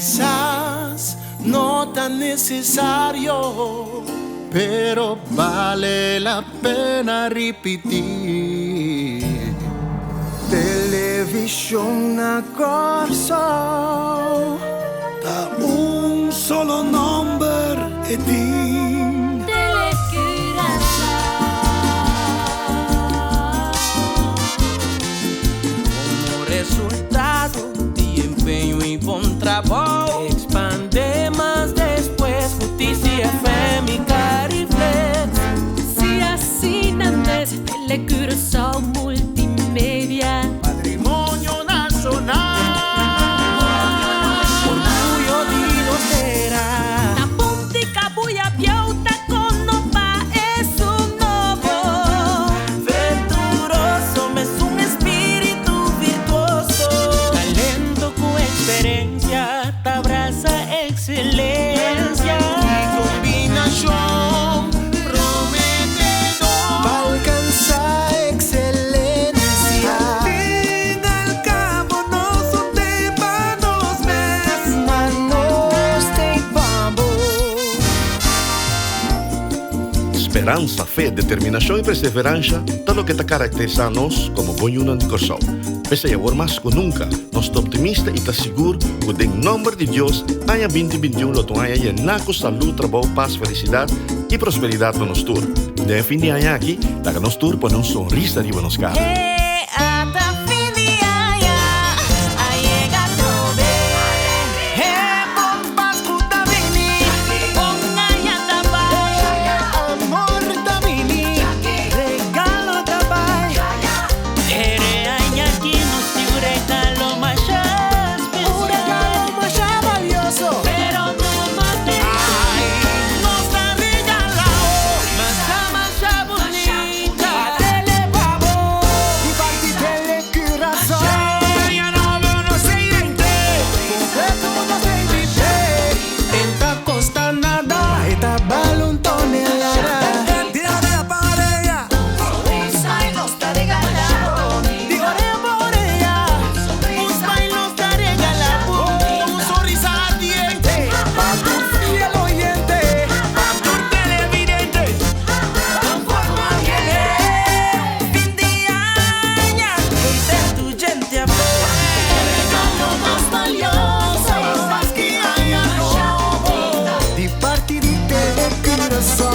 Quizás no tan necesario, pero vale la pena repetir. Televisión a corso da un solo numero e din como resultado de empeño y buen trabajo, expande más después Justicia FM y Cariflex. Si assinantes Telecurso Multimedia, Patrimonio nacional, Orgullo de docera. na puntica buia piauta con nopa es un novo. Venturoso, es un espíritu virtuoso. Talento con experiencia, te abraza excelencia. combinación prometedor para alcanzar excelencia. Al fin al cabo no son temas mes, manos de bambu. Esperança, fé, determinação e perseverança é o que te caracteriza a nós como Bonhuna de Corsol. Pese a agora mais que nunca, nós estamos optimistas e estamos seguros que, em nome de Deus, ano 2021 lo tenha llenar com saúde, trabalho, paz, felicidade e prosperidade para nós todos. De fim de ano aqui, que nós todos põe um sorriso arriba nos carros. Hasta fin de año, llega todo. Bombas puta vini, ponga ya tabay, Amor da mini, regalo tabay. Ere año aquí nos dio un regalo más un regalo especial, más valioso. pero no material. Nos ha regalado más bonita. Telebabo, y parte Telecurso. Ya no veo no se irente. Completo no se divide. Esta costa nada, esta balón tonelada. Tira de la pareja, nos está regalado. digo de por ella. Un baile está regalado. Un sonrisa ardiente, pa' tu fiel oyente, pa' tu televidente. Fin de año, constituyente a ver. Regalo más valioso. Más que haya robo, di parte di Telecurso.